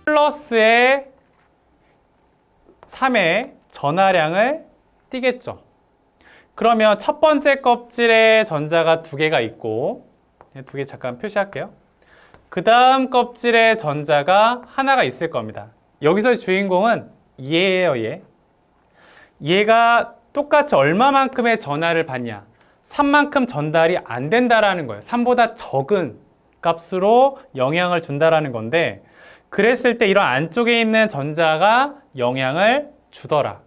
플러스의 3의 전하량을 띠겠죠. 그러면 첫 번째 껍질에 전자가 2개가 있고, 2개 잠깐 표시할게요. 그 다음 껍질에 전자가 하나가 있을 겁니다. 여기서의 주인공은 얘예요, 얘. 얘가 똑같이 얼마만큼의 전하를 받냐? 3만큼 전달이 안 된다라는 거예요. 3보다 적은 값으로 영향을 준다라는 건데, 그랬을 때 이런 안쪽에 있는 전자가 영향을 주더라.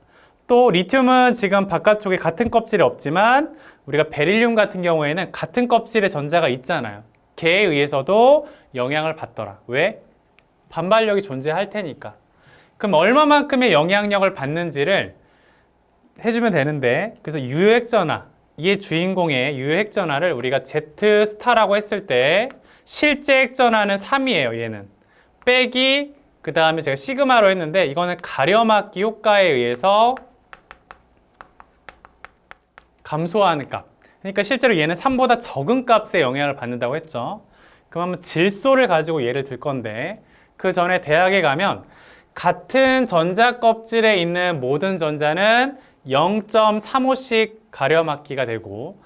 또 리튬은 지금 바깥쪽에 같은 껍질이 없지만 우리가 베릴륨 같은 경우에는 같은 껍질에 전자가 있잖아요. 걔에 의해서도 영향을 받더라. 왜? 반발력이 존재할 테니까. 그럼 얼마만큼의 영향력을 받는지를 해주면 되는데, 그래서 유효핵전하, 이게 주인공의 유효핵전하를 우리가 Z 스타라고 했을 때 실제 핵전하는 3이에요. 얘는 빼기 그 다음에 제가 시그마로 했는데, 이거는 가려막기 효과에 의해서 감소하는 값. 그러니까 실제로 얘는 3보다 적은 값에 영향을 받는다고 했죠. 그럼 한번 질소를 가지고 예를 들 건데, 그 전에 대학에 가면 같은 전자 껍질에 있는 모든 전자는 0.35씩 가려막기가 되고,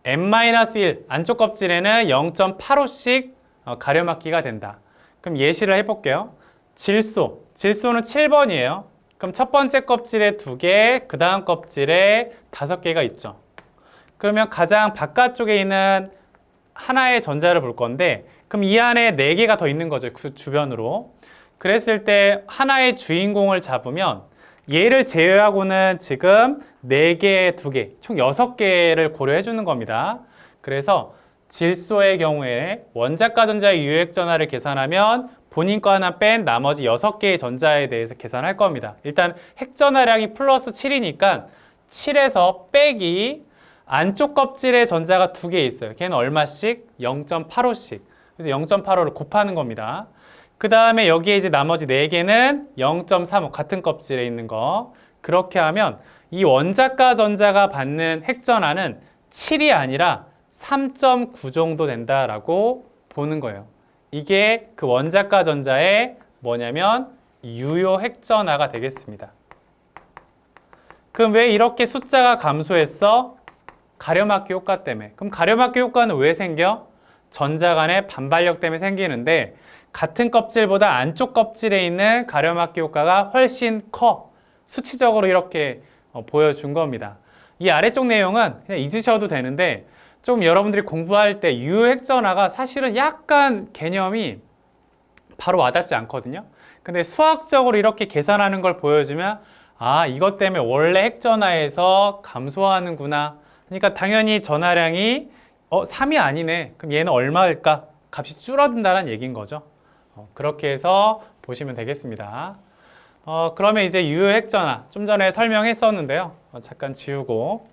n-1 안쪽 껍질에는 0.85씩 가려막기가 된다. 그럼 예시를 해볼게요. 질소는 7번이에요. 그럼 첫 번째 껍질에 2개, 그 다음 껍질에 5개가 있죠. 그러면 가장 바깥쪽에 있는 하나의 전자를 볼 건데, 그럼 이 안에 4개가 더 있는 거죠. 그 주변으로. 그랬을 때 하나의 주인공을 잡으면 얘를 제외하고는 지금 4개, 2개, 총 6개를 고려해 주는 겁니다. 그래서 질소의 경우에 원자가 전자의 유효핵전하를 계산하면 본인 거 하나 뺀 나머지 6개의 전자에 대해서 계산할 겁니다. 일단 핵전하량이 플러스 7이니까 7에서 빼기 안쪽 껍질에 전자가 2개 있어요. 걔는 얼마씩? 0.85씩. 그래서 0.85를 곱하는 겁니다. 그 다음에 여기에 이제 나머지 4개는 0.35 같은 껍질에 있는 거. 그렇게 하면 이 원자가 전자가 받는 핵전하는 7이 아니라 3.9 정도 된다라고 보는 거예요. 이게 그 원자가 전자의 뭐냐면 유효 핵전하가 되겠습니다. 그럼 왜 이렇게 숫자가 감소했어? 가려막기 효과 때문에. 그럼 가려막기 효과는 왜 생겨? 전자 간의 반발력 때문에 생기는데, 같은 껍질보다 안쪽 껍질에 있는 가려막기 효과가 훨씬 커. 수치적으로 이렇게 보여준 겁니다. 이 아래쪽 내용은 그냥 잊으셔도 되는데, 좀 여러분들이 공부할 때 유효핵전하가 사실은 약간 개념이 바로 와닿지 않거든요. 근데 수학적으로 이렇게 계산하는 걸 보여주면, 아, 이것 때문에 원래 핵전하에서 감소하는구나. 그러니까 당연히 전하량이 3이 아니네. 그럼 얘는 얼마일까? 값이 줄어든다는 얘기인 거죠. 그렇게 해서 보시면 되겠습니다. 그러면 이제 유효핵전하 좀 전에 설명했었는데요. 잠깐 지우고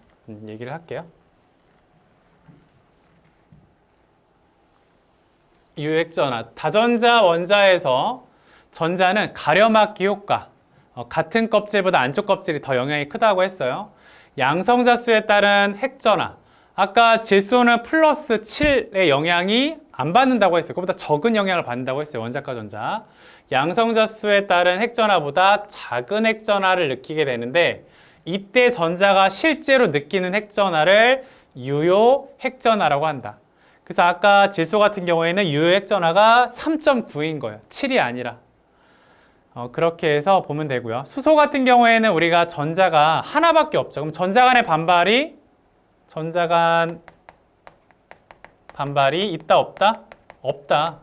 얘기를 할게요. 유효핵전하, 다전자 원자에서 전자는 가려막기 효과, 같은 껍질보다 안쪽 껍질이 더 영향이 크다고 했어요. 양성자 수에 따른 핵전하, 아까 질소는 플러스 7의 영향이 안 받는다고 했어요. 그보다 적은 영향을 받는다고 했어요. 원자가 전자. 양성자 수에 따른 핵전하보다 작은 핵전하를 느끼게 되는데, 이때 전자가 실제로 느끼는 핵전하를 유효 핵전하라고 한다. 그래서 아까 질소 같은 경우에는 유효 핵전하가 3.9인 거예요. 7이 아니라. 그렇게 해서 보면 되고요. 수소 같은 경우에는 우리가 전자가 하나밖에 없죠. 그럼 전자 간의 전자 간 반발이 있다 없다? 없다.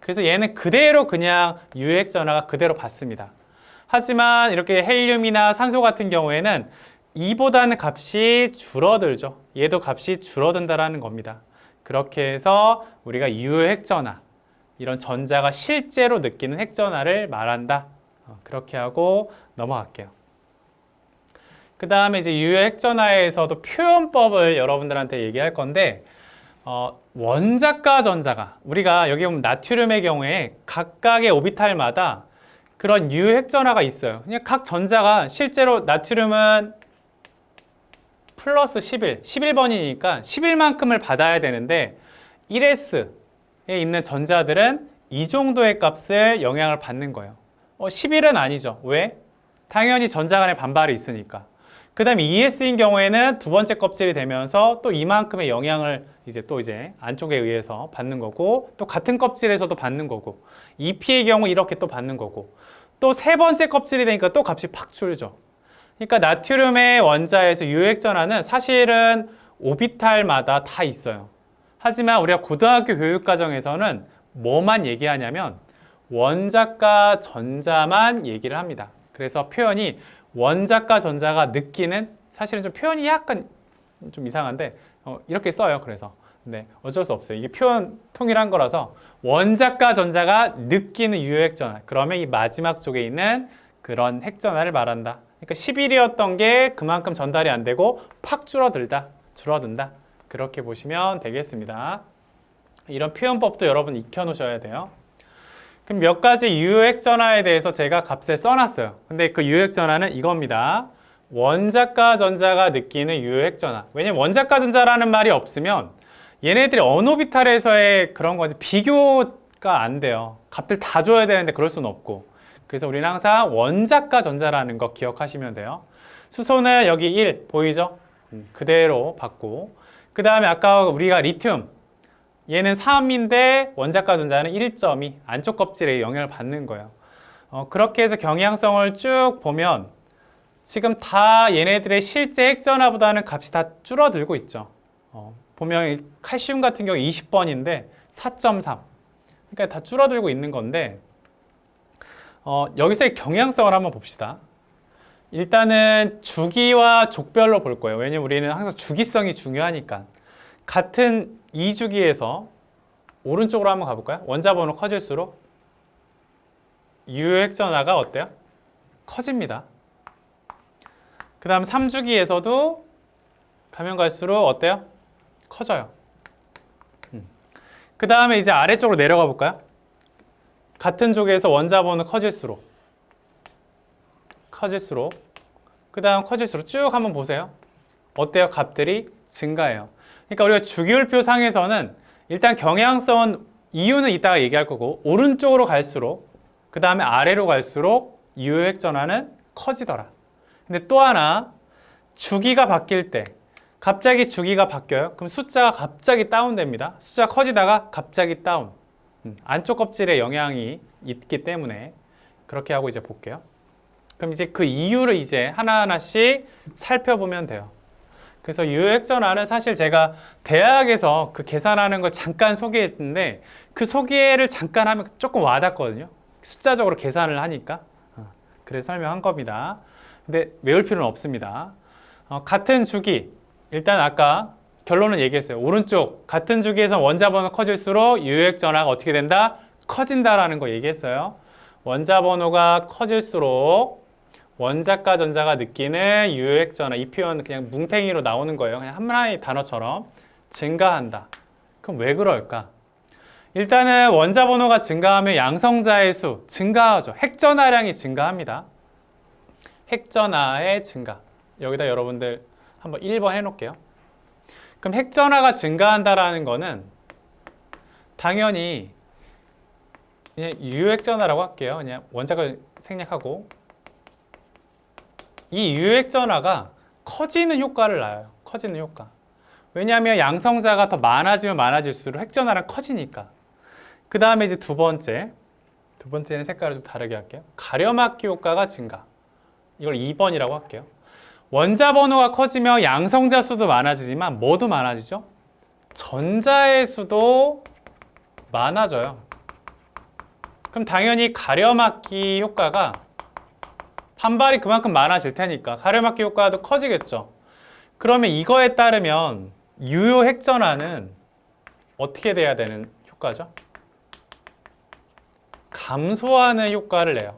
그래서 얘는 그대로 그냥 유효 핵전하가 그대로 받습니다. 하지만 이렇게 헬륨이나 산소 같은 경우에는 이보다는 값이 줄어들죠. 얘도 값이 줄어든다라는 겁니다. 그렇게 해서 우리가 유효 핵전하, 이런 전자가 실제로 느끼는 핵전하를 말한다. 그렇게 하고 넘어갈게요. 그 다음에 이제 유효 핵전하에서도 표현법을 여러분들한테 얘기할 건데, 원자가 전자가, 우리가 여기 보면 나트륨의 경우에 각각의 오비탈마다 그런 유효 핵전하가 있어요. 그냥 각 전자가 실제로 나트륨은 플러스 11번이니까 11만큼을 받아야 되는데 1s에 있는 전자들은 이 정도의 값을 영향을 받는 거예요. 11은 아니죠. 왜? 당연히 전자 간의 반발이 있으니까. 그 다음에 ES인 경우에는 두 번째 껍질이 되면서 또 이만큼의 영향을 이제 안쪽에 의해서 받는 거고, 또 같은 껍질에서도 받는 거고, EP의 경우 이렇게 또 받는 거고, 또 세 번째 껍질이 되니까 또 값이 팍 줄죠. 그러니까 나트륨의 원자에서 유효액전하는 사실은 오비탈마다 다 있어요. 하지만 우리가 고등학교 교육과정에서는 뭐만 얘기하냐면 원자과 전자만 얘기를 합니다. 그래서 표현이 원자과 전자가 느끼는, 사실은 좀 표현이 약간 좀 이상한데 이렇게 써요. 그래서 근데 어쩔 수 없어요. 이게 표현 통일한 거라서 원자과 전자가 느끼는 유효액전하, 그러면 이 마지막 쪽에 있는 그런 핵전하를 말한다. 그러니까 11이었던 게 그만큼 전달이 안 되고 팍 줄어든다. 그렇게 보시면 되겠습니다. 이런 표현법도 여러분 익혀놓으셔야 돼요. 그럼 몇 가지 유효액전하에 대해서 제가 값을 써놨어요. 근데 그 유효액전하는 이겁니다. 원자과 전자가 느끼는 유효액전하. 왜냐면 원자과 전자라는 말이 없으면 얘네들이 어노비탈에서의 그런 거지 비교가 안 돼요. 값들 다 줘야 되는데 그럴 수는 없고. 그래서 우리는 항상 원자과 전자라는 거 기억하시면 돼요. 수소는 여기 1 보이죠? 그대로 받고, 그 다음에 아까 우리가 리튬, 얘는 3인데 원자과 전자는 1.2, 안쪽 껍질에 영향을 받는 거예요. 그렇게 해서 경향성을 쭉 보면 지금 다 얘네들의 실제 핵전하보다는 값이 다 줄어들고 있죠. 보면 칼슘 같은 경우 20번인데 4.3, 그러니까 다 줄어들고 있는 건데, 여기서의 경향성을 한번 봅시다. 일단은 주기와 족별로 볼 거예요. 왜냐면 우리는 항상 주기성이 중요하니까. 같은 2주기에서 오른쪽으로 한번 가볼까요? 원자 번호 커질수록 유효액전하가 어때요? 커집니다. 그 다음 3주기에서도 가면 갈수록 어때요? 커져요. 그 다음에 이제 아래쪽으로 내려가 볼까요? 같은 쪽에서 원자 번호 커질수록 그 다음 커질수록 쭉 한번 보세요. 어때요? 값들이 증가해요. 그러니까 우리가 주기율표 상에서는 일단 경향성은 이유는 이따가 얘기할 거고, 오른쪽으로 갈수록 그 다음에 아래로 갈수록 유효액전하는 커지더라. 근데 또 하나, 주기가 바뀔 때 갑자기 주기가 바뀌어요. 그럼 숫자가 갑자기 다운됩니다. 숫자가 커지다가 갑자기 다운. 안쪽 껍질에 영향이 있기 때문에 그렇게 하고 이제 볼게요. 그럼 이제 그 이유를 이제 하나하나씩 살펴보면 돼요. 그래서 유효액전하는 사실 제가 대학에서 그 계산하는 걸 잠깐 소개했는데, 그 소개를 잠깐 하면 조금 와닿거든요. 숫자적으로 계산을 하니까. 그래서 설명한 겁니다. 근데 외울 필요는 없습니다. 같은 주기, 일단 아까 결론은 얘기했어요. 오른쪽 같은 주기에서 원자 번호 커질수록 유효액전하가 어떻게 된다? 커진다라는 거 얘기했어요. 원자 번호가 커질수록 원자과 전자가 느끼는 유효액전하, 이 표현 그냥 뭉탱이로 나오는 거예요. 그냥 하나의 단어처럼 증가한다. 그럼 왜 그럴까? 일단은 원자 번호가 증가하면 양성자의 수 증가하죠. 핵전하량이 증가합니다. 핵전하의 증가. 여기다 여러분들 한번 1번 해놓을게요. 그럼 핵전하가 증가한다라는 거는 당연히 그냥 유효액전하라고 할게요. 그냥 원자가 생략하고, 이 유효액전하가 커지는 효과를 낳아요. 커지는 효과. 왜냐하면 양성자가 더 많아지면 많아질수록 핵전하량 커지니까. 그 다음에 이제 두 번째는 색깔을 좀 다르게 할게요. 가려막기 효과가 증가. 이걸 2번이라고 할게요. 원자 번호가 커지면 양성자 수도 많아지지만 뭐도 많아지죠? 전자의 수도 많아져요. 그럼 당연히 가려막기 효과가 반발이 그만큼 많아질 테니까 가려막기 효과도 커지겠죠. 그러면 이거에 따르면 유효 핵전하는 어떻게 돼야 되는 효과죠? 감소하는 효과를 내요.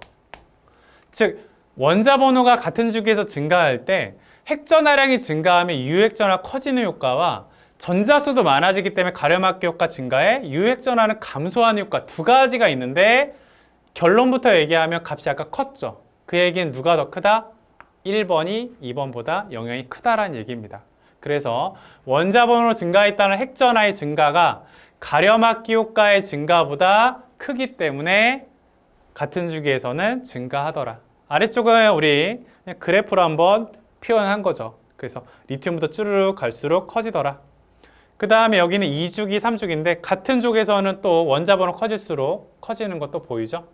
즉 원자 번호가 같은 주기에서 증가할 때 핵전하량이 증가하면 유효핵전하 커지는 효과와 전자수도 많아지기 때문에 가려막기 효과 증가에 유효핵전하는 감소하는 효과, 두 가지가 있는데 결론부터 얘기하면 값이 아까 컸죠. 그 얘기는 누가 더 크다? 1번이 2번보다 영향이 크다라는 얘기입니다. 그래서 원자 번호로 증가했다는 핵전하의 증가가 가려막기 효과의 증가보다 크기 때문에 같은 주기에서는 증가하더라. 아래쪽은 우리 그냥 그래프로 한번 표현한 거죠. 그래서 리튬부터 쭈르륵 갈수록 커지더라. 그 다음에 여기는 2주기, 3주기인데 같은 족에서는 또 원자번호 커질수록 커지는 것도 보이죠?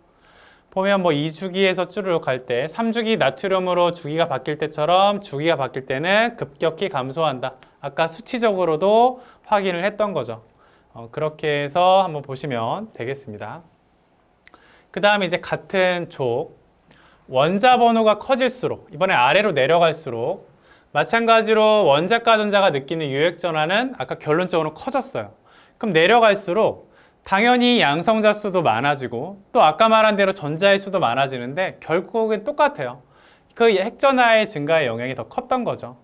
보면 뭐 2주기에서 쭈르륵 갈 때 3주기 나트륨으로 주기가 바뀔 때처럼 주기가 바뀔 때는 급격히 감소한다. 아까 수치적으로도 확인을 했던 거죠. 그렇게 해서 한번 보시면 되겠습니다. 그 다음에 이제 같은 족 원자 번호가 커질수록 이번에 아래로 내려갈수록 마찬가지로 원자가 전자가 느끼는 유액 전하는 아까 결론적으로 커졌어요. 그럼 내려갈수록 당연히 양성자 수도 많아지고 또 아까 말한 대로 전자의 수도 많아지는데 결국은 똑같아요. 그 핵전하의 증가의 영향이 더 컸던 거죠.